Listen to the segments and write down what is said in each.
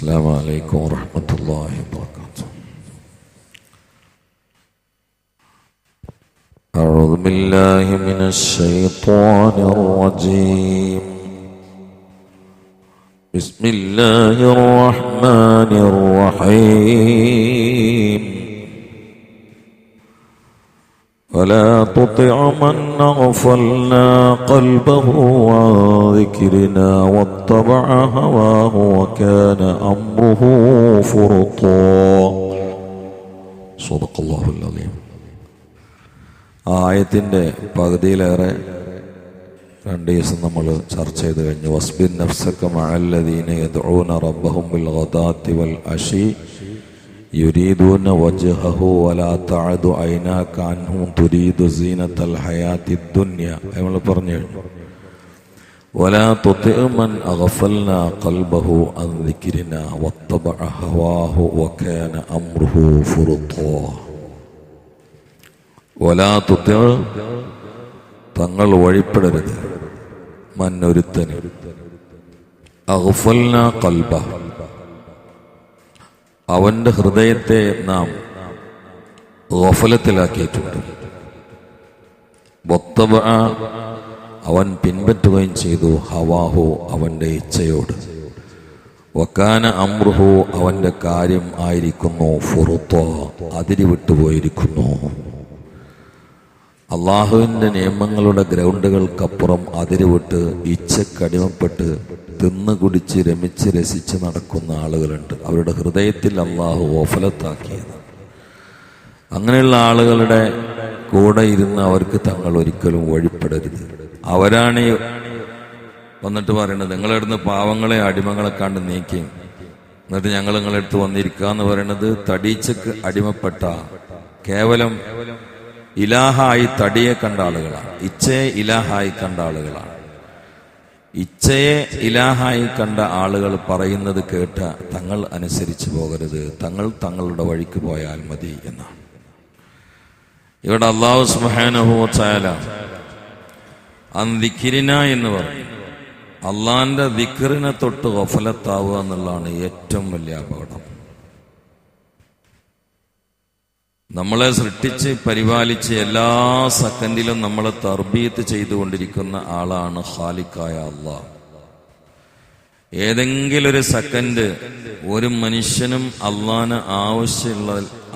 السلام عليكم ورحمة الله وبركاته. أعوذ بالله من الشيطان الرجيم. بسم الله الرحمن الرحيم. ولا تطع من أغفلنا قلبه عن ذكرنا واتبع هواه وكان أمره فرطا. صدق الله العظيم. ആയത്തിൻ്റെ പകുതിയിലേറെ 2 ദിവസം നമ്മൾ ചർച്ച ചെയ്ത് കഴിഞ്ഞു. വസ്ബിർ നഫ്സക മഅല്ലദീന യദ്ഊന റബ്ബഹും ബിൽ ഗദാത്തി വൽ അശി യുരീദൂന വജ്ഹഹു വലാ തഅദു ഐനാക അൻഹും തുരീദു സീനത്തൽ ഹയാത്തിദ് ദുനിയ. നമ്മൾ പറഞ്ഞു കഴിഞ്ഞു. വലാ തുതി മൻ അഗ്ഫൽനാ ഖൽബഹു അൻ ദിക്രിനാ വത്തബഅ ഹവാഹു വകാന അംറുഹു ഫുറുത്താ. വലാ തുതി, തങ്ങൾ വഴിപ്പെടരുത്, മൻ ഒരുത്തന് അഗ്ഫൽനാ ഖൽബഹ, അവന്റെ ഹൃദയത്തെ നാം ഗഫലത്തിലാക്കിയിട്ടുണ്ട്. വത്തബഅ, അവൻ പിൻപറ്റുകയും ചെയ്തു, ഹവാഹു, അവന്റെ ഇച്ഛയോട്, വകാന അംറുഹു, അവന്റെ കാര്യം ആയിരിക്കുന്നു, ഫുറുത്താ, അതിരിവിട്ടുപോയിരിക്കുന്നു. അള്ളാഹുവിൻ്റെ നിയമങ്ങളുടെ ഗ്രൗണ്ടുകൾക്കപ്പുറം അതിരുവിട്ട് ഇച്ഛക്കടിമപ്പെട്ട് തിന്നു കുടിച്ച് രമിച്ച് രസിച്ച് നടക്കുന്ന ആളുകളുണ്ട്. അവരുടെ ഹൃദയത്തിൽ അള്ളാഹു ഗഫലത്താക്കിയത്. അങ്ങനെയുള്ള ആളുകളുടെ കൂടെ ഇരുന്ന് അവർക്ക് തങ്ങൾ ഒരിക്കലും വഴിപ്പെടരുത്. അവരാണ് വന്നിട്ട് പറയുന്നത്, നിങ്ങളെടുന്ന് പാവങ്ങളെ അടിമകളെ കണ്ട് നീക്കി, എന്നിട്ട് ഞങ്ങൾ നിങ്ങളെടുത്ത് വന്നിരിക്കുക എന്ന് പറയുന്നത് തടീച്ചക്ക് അടിമപ്പെട്ട കേവലം ഇലാഹായി തടിയെ കണ്ട ആളുകളാണ്. ഇച്ഛയെ ഇലാഹായി കണ്ട ആളുകളാണ്. ഇച്ഛയെ ഇലാഹായി കണ്ട ആളുകൾ പറയുന്നത് കേട്ട തങ്ങൾ അനുസരിച്ച് പോകരുത്, തങ്ങൾ തങ്ങളുടെ വഴിക്ക് പോയാൽ മതി എന്നാണ്. ഇവിടെ അല്ലാഹു സുബ്ഹാനഹു വ തആല അൻ ദിക്രിന എന്ന് പറഞ്ഞു. അള്ളാന്റെ ദിക്റിനെ തൊട്ട് ഗഫലത്താവുക എന്നുള്ളതാണ് ഏറ്റവും വലിയ അപകടം. നമ്മളെ സൃഷ്ടിച്ച് പരിപാലിച്ച് എല്ലാ സെക്കൻഡിലും നമ്മളെ തർബീയത്ത് ചെയ്തുകൊണ്ടിരിക്കുന്ന ആളാണ് ഖാലിഖായ അല്ലാഹ്. ഏതെങ്കിലും ഒരു സെക്കൻഡ് ഒരു മനുഷ്യനും അള്ളാന്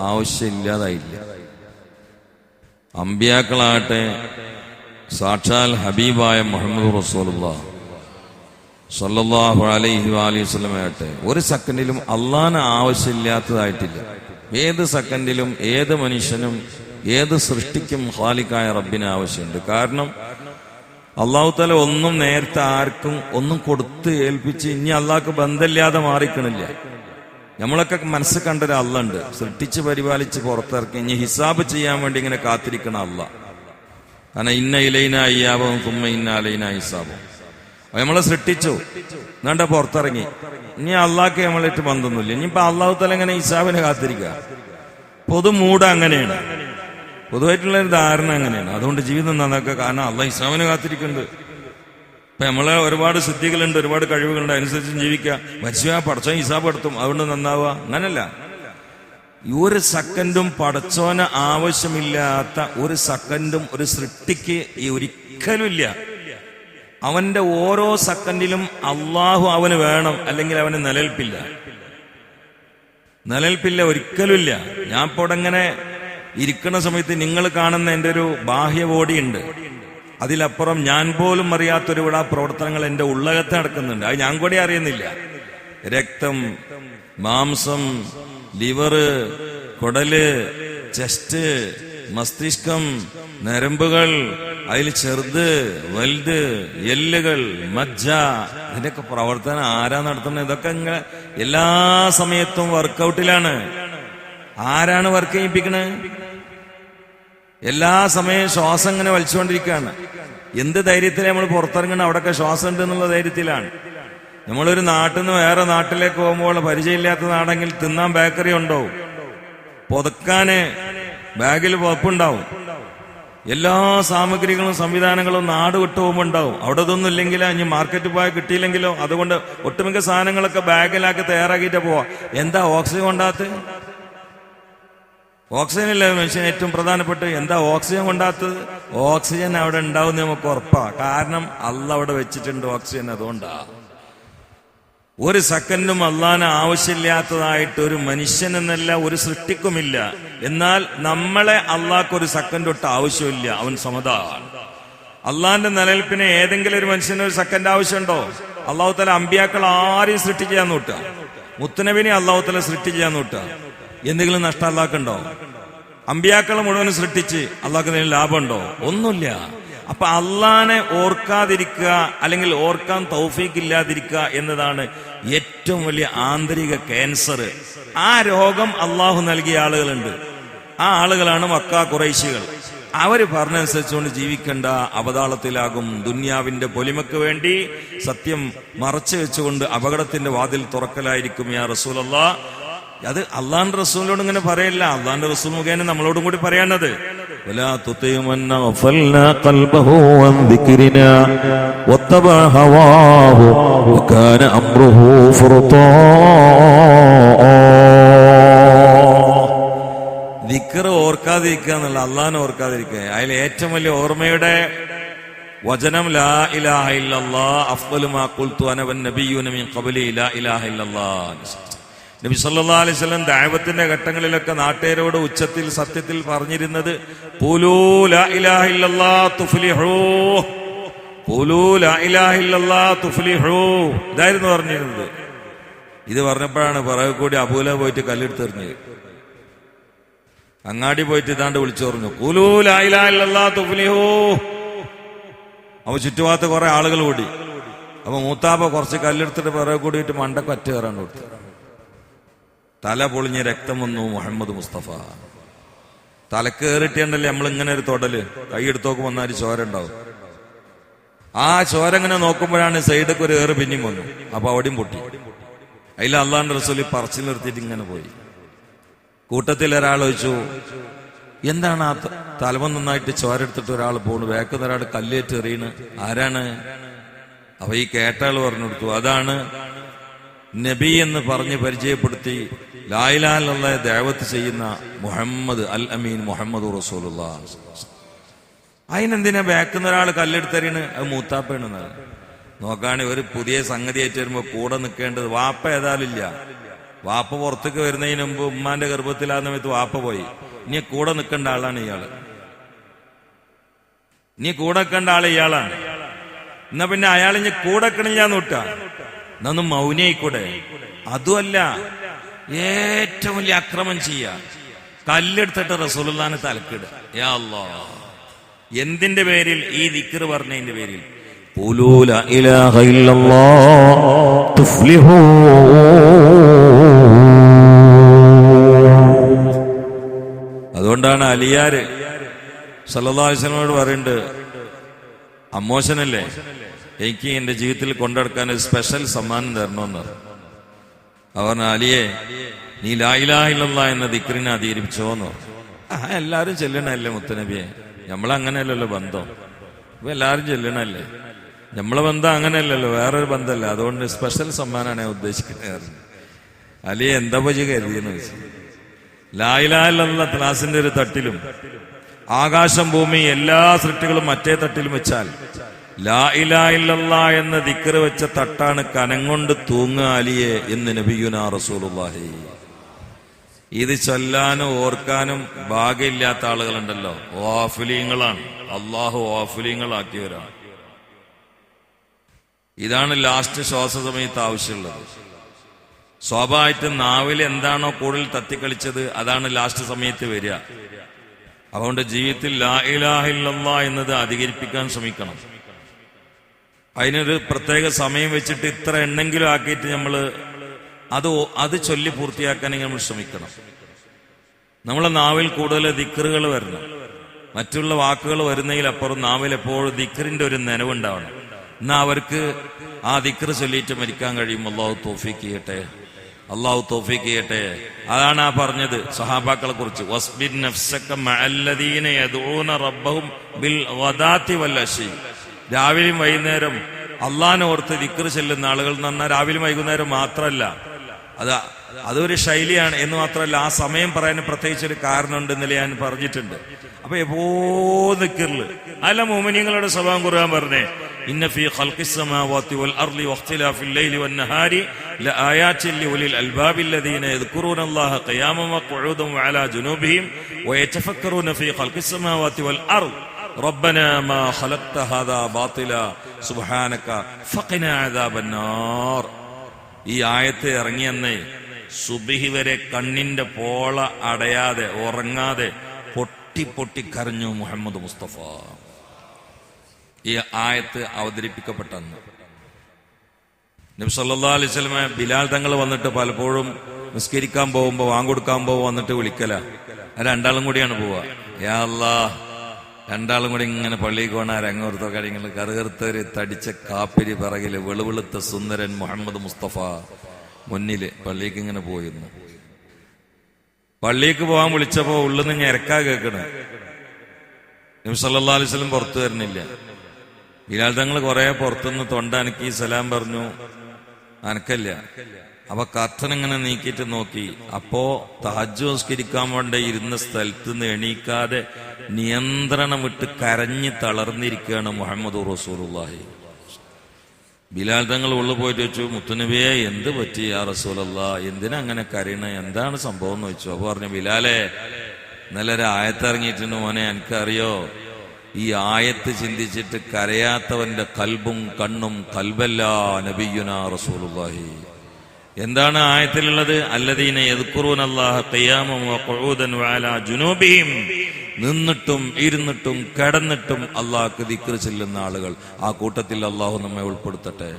ആവശ്യമില്ലാതായില്ല. അമ്പിയാക്കളാകട്ടെ, സാക്ഷാൽ ഹബീബായ മുഹമ്മദ് റസൂലുള്ളാഹി സ്വല്ലല്ലാഹു അലൈഹി വസല്ലം ആകട്ടെ, ഒരു സെക്കൻഡിലും അള്ളാന് ആവശ്യമില്ലാത്തതായിട്ടില്ല. ഏത് സെക്കൻഡിലും ഏത് മനുഷ്യനും ഏത് സൃഷ്ടിക്കും ഖാലിഖായ റബ്ബിന് ആവശ്യമുണ്ട്. കാരണം അല്ലാഹു തആല ഒന്നും നേരത്തെ ആർക്കും ഒന്നും കൊടുത്ത് ഏൽപ്പിച്ച് ഇനി അള്ളാഹ്ക്ക് ബന്ധമില്ലാതെ മാറിക്കണില്ല. നമ്മളൊക്കെ മനസ്സിൽ കണ്ടൊരു അള്ളയുണ്ട്, സൃഷ്ടിച്ച് പരിപാലിച്ച് പുറത്തിറക്കി ഇനി ഹിസാബ് ചെയ്യാൻ വേണ്ടി ഇങ്ങനെ കാത്തിരിക്കണ അള്ളാഹ്. കാരണം ഇന്ന ഇലൈന അയ്യാബും തുമ്മ ഇന്ന അലൈന ഹിസാബും. നമ്മളെ സൃഷ്ടിച്ചു, എന്നാണ്ട പുറത്തിറങ്ങി, ഇനി അള്ളാഹ്ക്ക് നമ്മളായിട്ട് ബന്ധമൊന്നുമില്ല. ഇനിയിപ്പോ അള്ളാഹു തആല ഇങ്ങനെ ഹിസാബിനെ കാത്തിരിക്കുക. പൊതു മൂഡ് അങ്ങനെയാണ്, പൊതുവായിട്ടുള്ളൊരു ധാരണ അങ്ങനെയാണ്. അതുകൊണ്ട് ജീവിതം നന്നാക്കുക. കാരണം അള്ളാഹ് ഹിസാബിനെ കാത്തിരിക്കുന്നുണ്ട്. ഇപ്പൊ നമ്മളെ ഒരുപാട് സിദ്ധികളുണ്ട്, ഒരുപാട് കഴിവുകളുണ്ട്, അനുസരിച്ച് ജീവിക്കുക. മനുഷ്യ പടച്ചോൻ ഹിസാബ് എടുത്തും, അതുകൊണ്ട് നന്നാവുക. അങ്ങനല്ല. ഈ ഒരു സെക്കൻഡും പടച്ചോന് ആവശ്യമില്ലാത്ത ഒരു സെക്കൻഡും ഒരു സൃഷ്ടിക്ക് ഈ ഒരിക്കലും ഇല്ല. അവന്റെ ഓരോ സെക്കൻഡിലും അള്ളാഹു അവന് വേണം, അല്ലെങ്കിൽ അവന് നിലനിൽപ്പില്ല, ഒരിക്കലും ഇല്ല. ഞാൻ ഇപ്പോൾ ഇങ്ങനെ ഇരിക്കുന്ന സമയത്ത് നിങ്ങൾ കാണുന്ന എൻ്റെ ഒരു ബാഹ്യ ബോഡിയുണ്ട്, അതിലപ്പുറം ഞാൻ പോലും അറിയാത്തൊരുവിട പ്രവർത്തനങ്ങൾ എൻ്റെ ഉള്ളകത്ത് നടക്കുന്നുണ്ട്. അത് ഞാൻ കൂടെ അറിയുന്നില്ല. രക്തം, മാംസം, ലിവറ്, കുടല്, ചെസ്റ്റ്, മസ്തിഷ്കം, നരമ്പുകൾ, അതിൽ ചെറുത് വലുത്, എല്ലുകൾ, മജ്ജ, ഇതിന്റെയൊക്കെ പ്രവർത്തനം ആരാ നടത്തുന്നത്? ഇതൊക്കെ ഇങ്ങനെ എല്ലാ സമയത്തും വർക്കൗട്ടിലാണ്. ആരാണ് വർക്ക് ചെയ്യിപ്പിക്കണത്? എല്ലാ സമയവും ശ്വാസം ഇങ്ങനെ വലിച്ചുകൊണ്ടിരിക്കുകയാണ്. എന്ത് ധൈര്യത്തിലാണ് നമ്മൾ പുറത്തിറങ്ങണം? അവിടെയൊക്കെ ശ്വാസം ഉണ്ട് എന്നുള്ള ധൈര്യത്തിലാണ്. നമ്മളൊരു നാട്ടിൽ നിന്ന് വേറെ നാട്ടിലേക്ക് പോകുമ്പോൾ പരിചയമില്ലാത്ത നാടെങ്കിൽ തിന്നാൻ ബേക്കറി ഉണ്ടാവും, പുതക്കാന് ബാഗിൽ പുതപ്പുണ്ടാവും. എല്ലാ സാമഗ്രികളും സംവിധാനങ്ങളും നാട് വിട്ടു പോകുമ്പോൾ ഉണ്ടാവും. അവിടെ ഇതൊന്നും ഇല്ലെങ്കിലോ, ഇനി മാർക്കറ്റിൽ പോയാൽ കിട്ടിയില്ലെങ്കിലോ, അതുകൊണ്ട് ഒട്ടുമിക്ക സാധനങ്ങളൊക്കെ ബാഗിലാക്കി തയ്യാറാക്കിയിട്ട് പോവാ. എന്താ ഓക്സിജൻ കൊണ്ടാത്തത്? ഓക്സിജൻ അല്ലേ മനുഷ്യന് ഏറ്റവും പ്രധാനപ്പെട്ട. എന്താ ഓക്സിജൻ കൊണ്ടാത്തത്? ഓക്സിജൻ അവിടെ ഉണ്ടാവും നമുക്ക് ഉറപ്പാ. കാരണം അള്ളാഹ് അവിടെ വെച്ചിട്ടുണ്ട് ഓക്സിജൻ. അതുകൊണ്ടാ ഒരു സെക്കൻഡും അള്ളാഹിന് ആവശ്യമില്ലാത്തതായിട്ട് ഒരു മനുഷ്യനെന്നല്ല ഒരു സൃഷ്ടിക്കുമില്ല. എന്നാൽ നമ്മളെ അള്ളാഹ്ക്ക് ഒരു സെക്കൻഡ് തൊട്ട് ആവശ്യമില്ല. അവൻ സമതാണ്. അള്ളാഹിന്റെ നിലനിൽപ്പിന് ഏതെങ്കിലും ഒരു മനുഷ്യന് ഒരു സെക്കൻഡ് ആവശ്യമുണ്ടോ? അള്ളാഹു തആല അമ്പിയാക്കൾ ആരെയും സൃഷ്ടിക്കാൻ നോട്ടുക, മുത്തുനബിനെ അള്ളാഹു തആല സൃഷ്ടിക്കാൻ നോട്ടുക. എന്തെങ്കിലും നഷ്ടം അള്ളാഹ്ക്കുണ്ടോ? അമ്പിയാക്കളെ മുഴുവൻ സൃഷ്ടിച്ച് അള്ളാഹ്ക്ക് ലാഭമുണ്ടോ? ഒന്നുമില്ല. അപ്പൊ അള്ളാനെ ഓർക്കാതിരിക്കുക, അല്ലെങ്കിൽ ഓർക്കാൻ തൗഫീഖ് ഇല്ലാതിരിക്കുക എന്നതാണ് ഏറ്റവും വലിയ ആന്തരിക ക്യാൻസർ. ആ രോഗം അള്ളാഹു നൽകിയ ആളുകളുണ്ട്. ആ ആളുകളാണ് മക്ക ഖുറൈശികൾ. അവര് പറഞ്ഞനുസരിച്ചുകൊണ്ട് ജീവിക്കേണ്ട അവതാളത്തിലാകും. ദുന്യാവിന്റെ പൊലിമക്ക് വേണ്ടി സത്യം മറച്ചു വെച്ചുകൊണ്ട് അപകടത്തിന്റെ വാതിൽ തുറക്കലായിരിക്കും യാ റസൂലല്ലാഹ്. അത് അള്ളാന്റെ റസൂലിനോട് ഇങ്ങനെ പറയല്ല, അള്ളാന്റെ റസൂൽ മുഖേന നമ്മളോടും കൂടി പറയാനത്. ولا تطع من أغفلنا قلبه عن ذكرنا واتبع هواه وكان أمره فرطا. ദിക്ർ ഓർക്കാതിരിക്കുക എന്നുള്ള, അള്ളാഹിനെ ഓർക്കാതിരിക്കുക. അതിൽ ഏറ്റവും വലിയ ഓർമ്മയുടെ വചനം ലാ ഇലാഹ ഇല്ലല്ലാഹ് അഫ്ളലു മാ ഖുൽതു അന വന്നബിയ്യൂന മിൻ ഖബ്ലി ലാ ഇലാഹ ഇല്ലല്ലാഹ്. നബി സല്ലല്ലാഹു അലൈഹി വസല്ലം ദഅവത്തിന്റെ ഘട്ടങ്ങളിലൊക്കെ നാട്ടുകാരോട് ഉച്ചത്തിൽ സത്യത്തിൽ പറഞ്ഞിരുന്നത് ഖൂലൂ ലാ ഇലാഹ ഇല്ലല്ലാഹ് തുഫ്ലിഹൂ, ഖൂലൂ ലാ ഇലാഹ ഇല്ലല്ലാഹ് തുഫ്ലിഹൂ, ഇതായിരുന്നു പറഞ്ഞിരുന്നത്. ഇത് പറഞ്ഞപ്പോഴാണ് പിറകെ കൂടി അബൂലഹബ് പോയിട്ട് കല്ലെടുത്തെറിഞ്ഞത്. അങ്ങാടി പോയിട്ട് ഇതാണ്ട് വിളിച്ചു പറഞ്ഞു ഖൂലൂ ലാ ഇലാഹ ഇല്ലല്ലാഹ് തുഫ്ലിഹൂ. അപ്പൊ ചുറ്റുഭാഗത്ത് കുറെ ആളുകൾ കൂടി. അപ്പൊ മൂത്താപ്പ കുറച്ച് കല്ലെടുത്തിട്ട് പിറകെ കൂടിയിട്ട് മണ്ടക്ക് ഒറ്റ കയറാൻ കൊടുത്തു. തല പൊളിഞ്ഞ് രക്തം വന്നു. മുഹമ്മദ് മുസ്തഫ തലക്കേറിട്ടല്ലേ നമ്മളിങ്ങനെ ഒരു തൊടല് കൈയെടുത്ത് നോക്കുമ്പോൾ വന്നാൽ ചോര ഉണ്ടാവും. ആ ചോര ഇങ്ങനെ നോക്കുമ്പോഴാണ് സൈഡൊക്കെ ഒരു ഏറ് പിന്നെയും വന്നു. അപ്പൊ അവിടെയും പൊട്ടി. അതിൽ അള്ളാന്റെ റസൂൽ പറച്ചിൽ നിർത്തിയിട്ട് ഇങ്ങനെ പോയി. കൂട്ടത്തിൽ ഒരാൾ ചോദിച്ചു, എന്താണ് ആ തലമ നന്നായിട്ട് ചോര എടുത്തിട്ട് ഒരാൾ പോണു, വേക്കുന്ന ഒരാൾ കല്ലേറ്റ് എറിയണ്, ആരാണ്? അപ്പൊ ഈ കേട്ടാൾ പറഞ്ഞു കൊടുത്തു, അതാണ് നബി എന്ന് പറഞ്ഞ് പരിചയപ്പെടുത്തി ലാ ഇലാഹ ഇല്ലല്ലാഹ് ദഅവത്ത് ചെയ്യുന്ന മുഹമ്മദ് അൽ അമീൻ മുഹമ്മദ് റസൂലുള്ളാഹ്. അതിനെന്തിനാ ബാക്കുന്ന ഒരാൾ കല്ലെടുത്തറിയണ്? അത് മൂത്താപ്പയാണെന്നാണ്. നോക്കാണ് ഒരു പുതിയ സംഗതി ആയിട്ട് വരുമ്പോ കൂടെ നിൽക്കേണ്ടത് വാപ്പ ഏതായാലും ഇല്ല. വാപ്പ പുറത്തേക്ക് വരുന്നതിന് മുമ്പ് ഉമ്മാന്റെ ഗർഭത്തിലാ സമയത്ത് വാപ്പ പോയി. ഇനി കൂടെ നിൽക്കേണ്ട ആളാണ് ഇയാള്. ഇനി കൂടെ നിൽക്കേണ്ട ആൾ ഇയാളാണ്. എന്നാ പിന്നെ അയാൾ ഇനി കൂടെ നിൽക്കണില്ലാന്ന് വിട്ടാ എന്നൊന്നും മൗനായിക്കൂടെ? അതുമല്ല, ഏറ്റവും വലിയ അക്രമം ചെയ്യാ, കല്ലെടുത്തിട്ട് റസൂലുള്ളാഹിനെ തലക്കിടുക. യാ അല്ലാഹ്, എന്തിന്റെ പേരിൽ? ഈ ദിക്ർ പറഞ്ഞതിന്റെ പേരിൽ. ഖൂലൂ ലാ ഇലാഹ ഇല്ലല്ലാഹ് തുഫ്ലിഹൂ. അതുകൊണ്ടാണ് അലിയാര് സല്ലല്ലാഹു അലൈഹി വസല്ലമയോട് പറയുന്നുണ്ട്, അമ്മോശനല്ലേ, എനിക്ക് എന്റെ ജീവിതത്തിൽ കൊണ്ടെടുക്കാൻ ഒരു സ്പെഷ്യൽ സമ്മാനം തരണമെന്ന് പറഞ്ഞു. അവർ അലിയെ, നീ ലാ ഇലാഹ ഇല്ലല്ലാഹ് എന്ന ദിക്റിനെ അധികരിപ്പിച്ചോന്ന് പറഞ്ഞു. എല്ലാരും ചെല്ലണല്ലേ മുത്തനബിയെ, നമ്മളങ്ങനെയല്ലല്ലോ ബന്ധം. ഇപ്പൊ എല്ലാരും ചെല്ലണല്ലേ, നമ്മളെ ബന്ധം അങ്ങനെയല്ലല്ലോ, വേറൊരു ബന്ധമല്ല. അതുകൊണ്ട് സ്പെഷ്യൽ സമ്മാനാണ് ഞാൻ ഉദ്ദേശിക്കുന്നത്. അലിയെ എന്താ പറ്റി കരുതിയെന്ന് വെച്ചു. ലാ ഇലാഹ ഇല്ലല്ലാഹ് ക്ലാസിന്റെ ഒരു തട്ടിലും ആകാശം ഭൂമി എല്ലാ സൃഷ്ടികളും മറ്റേ തട്ടിലും വെച്ചാൽ ലാ ഇലാഹ ഇല്ലല്ലാഹ് എന്ന ദിക്ർ വെച്ച തട്ടാണ് കനം കൊണ്ട് തൂങ്ങുക അലിയെ എന്ന് നബിയുനാ റസൂലുള്ളാഹി. ഇത് ചൊല്ലാനും ഓർക്കാനും ഭാഗ്യമില്ലാത്ത ആളുകളുണ്ടല്ലോ, വാഫിലീങ്ങളാണ്. അള്ളാഹു വാഫിലീങ്ങളാക്കിയവരാണ്. ഇതാണ് ലാസ്റ്റ് ശ്വാസ സമയത്ത് ആവശ്യമുള്ളത്. സ്വാഭാവികമായിട്ടും നാവിൽ എന്താണോ കൂടുതൽ തത്തിക്കളിച്ചത് അതാണ് ലാസ്റ്റ് സമയത്ത് വരിക. അതുകൊണ്ട് ജീവിതത്തിൽ ലാ ഇലാഹ ഇല്ലല്ലാഹ് എന്നത് അധികരിപ്പിക്കാൻ ശ്രമിക്കണം. അതിനൊരു പ്രത്യേക സമയം വെച്ചിട്ട് ഇത്ര എണ്ണെങ്കിലും ആക്കിയിട്ട് നമ്മൾ അത് ചൊല്ലി പൂർത്തിയാക്കാനെങ്കിൽ നമ്മൾ ശ്രമിക്കണം. നമ്മളെ നാവിൽ കൂടുതൽ ദിക്റുകൾ വരണം. മറ്റുള്ള വാക്കുകൾ വരുന്നതിലപ്പുറം നാവിൽ എപ്പോഴും ദിക്റിന്റെ ഒരു നനവുണ്ടാവണം. എന്നാൽ അവർക്ക് ആ ദിക്ർ ചൊല്ലിയിട്ട് മരിക്കാൻ കഴിയും. അല്ലാഹു തൗഫീഖ് ചെയ്യട്ടെ. അള്ളാഹു തൗഫീഖ് ചെയ്യട്ടെ. അതാണ് ആ പറഞ്ഞത് സഹാബാക്കളെ കുറിച്ച്, വസ്ബിർ നഫ്സക മഅല്ലദീന യദ്ഊന റബ്ബഹും ബിൽ ഗദാത്തി വൽ അശി. രാവിലെയും വൈകുന്നേരം അള്ളാഹിനെ ഓർത്ത് ദിക്ർ ചെല്ലുന്ന ആളുകൾ എന്ന് പറഞ്ഞാൽ രാവിലെയും വൈകുന്നേരം മാത്രമല്ല, അതൊരു ശൈലിയാണ് എന്ന് മാത്രമല്ല, ആ സമയം പറയാൻ പ്രത്യേകിച്ചൊരു കാരണമുണ്ടെന്നല്ലേ ഞാൻ പറഞ്ഞിട്ടുണ്ട്. അപ്പൊ ദിക്റില് അല്ല മുഅ്മിനീങ്ങളുടെ സ്വഭാവം ഖുർആൻ പറഞ്ഞേ, ഇന്ന ഫീ ഖൽഖിസ് സമാവാതി വൽ അർളി വഖ്തിലാഫിൽ ലൈലി വൻ നഹാരി ലആയാതിൻ ലിഉലിൽ അൽബാബി അല്ലദീന യദ്കുറൂനല്ലാഹ ഖിയാമൻ വഖുഊദൻ വഅലാ ജുനൂബിഹിം വയതഫക്കറൂന ഫീ ഖൽഖിസ് സമാവാതി വൽ അർള് റബ്ബനാ മാ ഖലഖ്ത ഹാദാ ബാതില സുബ്ഹാനക ഫഖിനാ അദാബന്നാർ. ഈ ആയത്ത് ഇറങ്ങിയെന്നേ സുബ്ഹി വരെ കണ്ണിന്റെ പോള അടയാതെ ഉറങ്ങാതെ പൊട്ടി കരഞ്ഞു മുഹമ്മദ് മുസ്തഫ. ഈ ആയത്ത് അവതരിപ്പിക്കപ്പെട്ടന്ന് നബി സല്ലല്ലാഹു അലൈഹി വസല്ലം ബിലാൽ തങ്ങൾ വന്നിട്ട് പലപ്പോഴും നിസ്കരിക്കാൻ പോകുമ്പോ വാങ്ങൊടുക്കാൻ പോകുമ്പോ വന്നിട്ട് വിളിക്കല. രണ്ടാളും കൂടിയാണ് പോവുക. യാ അല്ലാഹ്, രണ്ടാളും കൂടി ഇങ്ങനെ പള്ളിക്ക് പോണ രംഗോർത്തോ കാര്യങ്ങൾ കറുകറുത്തൊരു തടിച്ച കാപ്പിരി പിറകില് വെളുവെളുത്ത സുന്ദരൻ മുഹമ്മദ് മുസ്തഫ മുന്നില് പള്ളിക്ക് ഇങ്ങനെ പോയിരുന്നു. പള്ളിക്ക് പോകാൻ വിളിച്ചപ്പോ ഉള്ളിൽ നിന്ന് ഞെരക്കാ കേൾക്കണ. നബി സല്ലല്ലാഹു അലൈഹി വസല്ലം പുറത്തു വരണില്ല. ബിലാൽ തങ്ങൾ കുറെ പുറത്തുനിന്ന് തൊണ്ട അനക്കി സലാം പറഞ്ഞു, അനക്കല്ല. അപ്പൊ കർട്ടൻ ഇങ്ങനെ നീക്കിയിട്ട് നോക്കി. അപ്പോ തഹജ്ജുദ് നിസ്കരിക്കാൻ വേണ്ടി ഇരുന്ന സ്ഥലത്ത് നിന്ന് എണീക്കാതെ നിയന്ത്രണം വിട്ട് കരഞ്ഞ് തളർന്നിരിക്കുകയാണ് മുഹമ്മദ് റസൂലുള്ളാഹി. ബിലാൽ തങ്ങൾ ഉള്ളിൽ പോയിട്ട് വെച്ചു, മുത്തുനബിയെ എന്ത് പറ്റി യാ റസൂലല്ലാഹ്, എന്തിനാ അങ്ങനെ കരയണ, എന്താണ് സംഭവം എന്ന് വെച്ചു. അപ്പൊ പറഞ്ഞു, ബിലാലെ നല്ലൊരു ആയത്തിറങ്ങിയിട്ടുണ്ട് മോനെ, എനിക്കറിയോ ഈ ആയത്ത് ചിന്തിച്ചിട്ട് കരയാത്തവന്റെ കൽബും കണ്ണും കൽബല്ല നബിയുനാ റസൂലുള്ളാഹി. എന്താണ് ആയത്തിലുള്ളത്? അല്ലദീന യദ്കുറൂനല്ലാഹ ഖിയാമൻ വഖുഊദൻ വഅലാ ജുനൂബിഹിം. നിന്നിട്ടും ഇരുന്നിട്ടും കിടന്നിട്ടും അള്ളാഹ്ക്ക് ദിക്ർ ചെല്ലുന്ന ആളുകൾ, ആ കൂട്ടത്തിൽ അള്ളാഹു നമ്മെ ഉൾപ്പെടുത്തട്ടെ.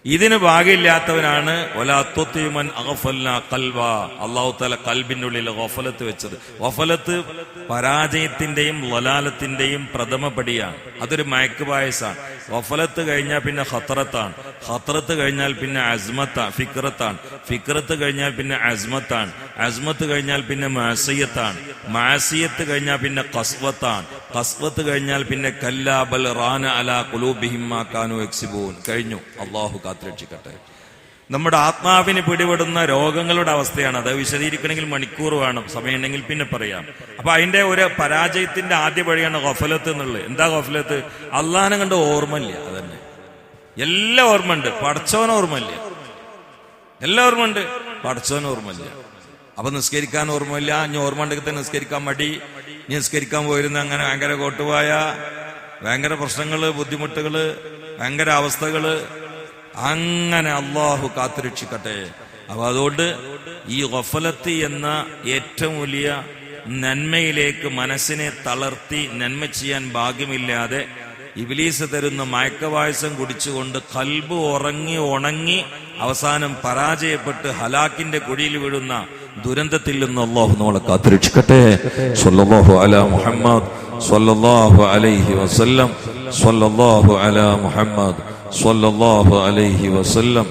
ഇതിന് ഭാഗ്യമില്ലാത്തവനാണ് അള്ളാഹു തആല കൽബിന്റെ ഉള്ളിൽ ഗഫലത്ത് വെച്ചത്. ഗഫലത്ത് പരാജയത്തിന്റെയും ലലാലത്തിന്റെയും പ്രഥമ പടിയാണ്. അതൊരു മയക്ക് പായസാണ്. ഗഫലത്ത് കഴിഞ്ഞാൽ പിന്നെ ഖത്രത്താണ്, ഖത്രത്ത് കഴിഞ്ഞാൽ പിന്നെ ഫിക്രത്താണ്, ഫിക്രത്ത് കഴിഞ്ഞാൽ പിന്നെ അസ്മത്താണ്, അസ്മത്ത് കഴിഞ്ഞാൽ പിന്നെ മാസിയത്താണ്, മാസിയത്ത് കഴിഞ്ഞാൽ പിന്നെ ഖസ്വത്താണ്, ഖസ്വത്ത് കഴിഞ്ഞാൽ പിന്നെ കല്ലാ ബൽ റാന അലാ ഖുലൂബിഹിം മാ കാനൂ യക്സിബൂൻ. കഴിഞ്ഞു. അള്ളാഹു കാത്തുരക്ഷിക്കട്ടെ. നമ്മുടെ ആത്മാവിന് പിടിപെടുന്ന രോഗങ്ങളുടെ അവസ്ഥയാണ്. അത് വിശദീകരിക്കണമെങ്കിൽ മണിക്കൂർ വേണം, സമയമുണ്ടെങ്കിൽ പിന്നെ പറയാം. അപ്പൊ അതിന്റെ ഒരു പരാജയത്തിന്റെ ആദ്യ വഴിയാണ് ഗഫലത്ത് എന്നുള്ളത്. എന്താ ഗഫലത്ത്? അള്ളാഹിനെ കണ്ട് ഓർമ്മയില്ല. അതന്നെ, എല്ലാം ഓർമ്മയുണ്ട്, പടച്ചവൻ ഓർമ്മയില്ല. എല്ലാം ഓർമ്മയുണ്ട്, പടച്ചവൻ ഓർമ്മയില്ല. അപ്പൊ നിസ്കരിക്കാൻ ഓർമ്മയില്ല. ഇനി ഓർമ്മ ഉണ്ടെങ്കിൽ തന്നെ നിസ്കരിക്കാൻ മടി. നിസ്കരിക്കാൻ പോയിരുന്ന അങ്ങനെ ഭയങ്കര കോട്ടുവായ, ഭയങ്കര പ്രശ്നങ്ങള്, ബുദ്ധിമുട്ടുകള്, ഭയങ്കര അവസ്ഥകള്, അങ്ങനെ അള്ളാഹു കാത്തുരക്ഷിക്കട്ടെ. അപ്പൊ അതുകൊണ്ട് ഈ ഗഫലത്ത് എന്ന ഏറ്റവും വലിയ നന്മയിലേക്ക് മനസ്സിനെ തളർത്തി നന്മ ചെയ്യാൻ ഭാഗ്യമില്ലാതെ ഇബ്ലീസ് തരുന്ന മയക്കവായസം കുടിച്ചുകൊണ്ട് കൽബ് ഉണങ്ങി അവസാനം പരാജയപ്പെട്ട് ഹലാക്കിന്റെ കുഴിയിൽ വീഴുന്ന ദുരന്തത്തിൽ നിന്ന് അള്ളാഹു നമ്മളെ കാത്തുരക്ഷിക്കട്ടെ. സ്വല്ലല്ലാഹു അലാ മുഹമ്മദ് സ്വല്ലല്ലാഹു അലൈഹി വസല്ലം സ്വല്ലല്ലാഹു അലാ മുഹമ്മദ് സ്വല്ലല്ലാഹു അലൈഹി വസല്ലം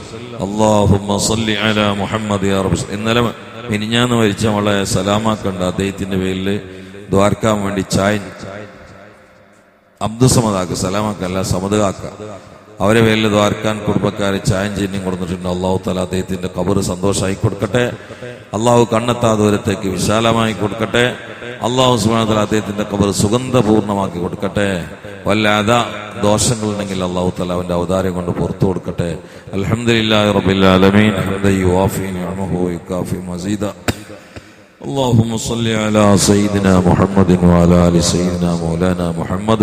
അല്ലാഹുമ്മ സല്ലി അലാ മുഹമ്മദ് യാ റബ്ബ്. ഇന്നലെ മിനിഞ്ഞാന്ന് മരിച്ച നമ്മളെ സലാമാക്കണ്ട അദ്ദേഹത്തിന്റെ പേരിൽ ദ്വാരക്കാൻ വേണ്ടി ചായൻ അബ്ദുസമദാക്ക, സലാമാക്കല്ല സമദാക്ക, അവരെ പേരിൽ ദ്വാരക്കാൻ കുടുംബക്കാരെ ചായം ചെയ്യുന്നതും കൊടുത്തിട്ടുണ്ട്. അള്ളാഹു തആല അദ്ദേഹത്തിന്റെ ഖബർ സന്തോഷമായി കൊടുക്കട്ടെ. അള്ളാഹു കണ്ണെത്താ ദൂരത്തേക്ക് വിശാലമായി കൊടുക്കട്ടെ. അള്ളാഹു സുബ്ഹാനഹു വ തആല അദ്ദേഹത്തിന്റെ ഖബർ സുഗന്ധപൂർണ്ണമാക്കി കൊടുക്കട്ടെ. വല്ല ദോഷങ്ങളുണ്ടെങ്കിൽ അള്ളാഹു തആല അവന്റെ ഔദാര്യം കൊണ്ട് പുറത്തു കൊടുക്കട്ടെ. അൽഹംദുലില്ലാഹി റബ്ബിൽ ആലമീൻ ഹംദൻ യുവാഫി നിഅമഹു വയുകാഫി മസീദ. اللهم صل على سيدنا محمد وعلى آل سيدنا مولانا محمد.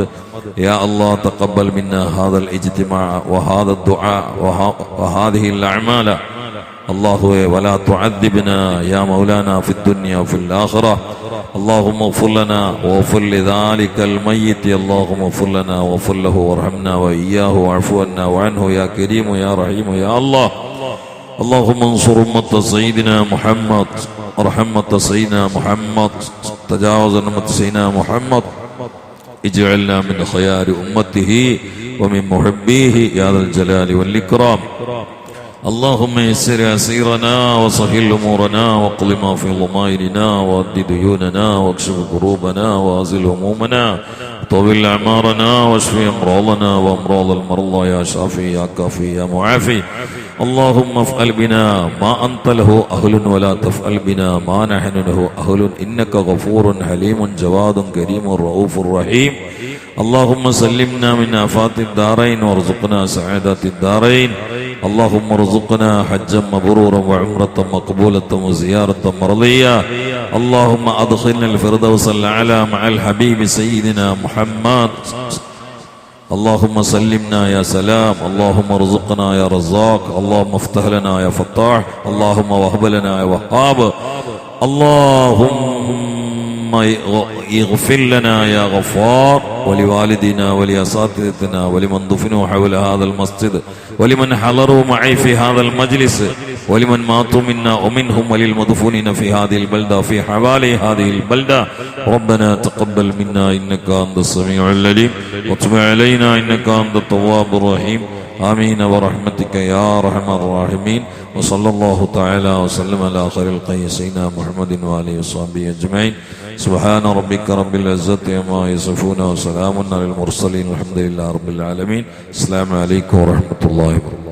يا الله تقبل منا هذا الاجتماع وهذا الدعاء وهذه الأعمال الله، ولا تعذبنا يا مولانا في الدنيا وفي الآخرة. اللهم اغفر لنا واغفر لذلك الميت. اللهم اغفر لنا واغفر له وارحمنا وإياه واعف عنا وعنه يا كريم يا رحيم يا الله. اللهم انصر أمة سيدنا محمد، رحمة سيدنا محمد، تجاوز أمة سيدنا محمد. اجعلنا من خيار أمته ومن محبيه يا ذا الجلال والإكرام. اللهم يسر عسيرنا وسهل امورنا واقض ما في ضمائرنا وأد ديوننا واكشف كروبنا وازل همومنا طول اعمارنا واشف امراضنا وامراض المرضى يا شافي يا كافي يا معافي. اللهم افعل بنا ما انت له اهل ولا تفعل بنا ما نحن له اهل انك غفور حليم جواد كريم رؤوف رحيم. اللهم سلمنا من آفات الدارين وارزقنا سعادات الدارين. اللهم ارزقنا حجا مبرورا وعمرة مقبولة وزيارة مرضية. اللهم ادخلنا الفردوس الأعلى مع الحبيب سيدنا محمد. اللهم سلمنا يا سلام. اللهم ارزقنا يا رزاق. اللهم افتح لنا يا فتاح. اللهم وهب لنا يا وهاب. اللهم اغفر لنا يا غفار ولوالدنا ولأساتذتنا ولمن دفنوا حول هذا المسجد ولمن حضروا معي في هذا المجلس ولمن ماتوا منا ومنهم وللمدفونين في هذه البلدة في حوالي هذه البلدة. ربنا تقبل منا إنك أنت السميع العليم وتب علينا إنك أنت التواب الرحيم. آمين برحمتك يا أرحم الراحمين. وصلى الله تعالى وسلم على خير الخلق سيدنا محمد وآله وصحبه أجمعين. سبحان ربك رب العزة عما يصفون وسلام على المرسلين والحمد لله رب العالمين. السلام عليكم ورحمة الله وبركاته.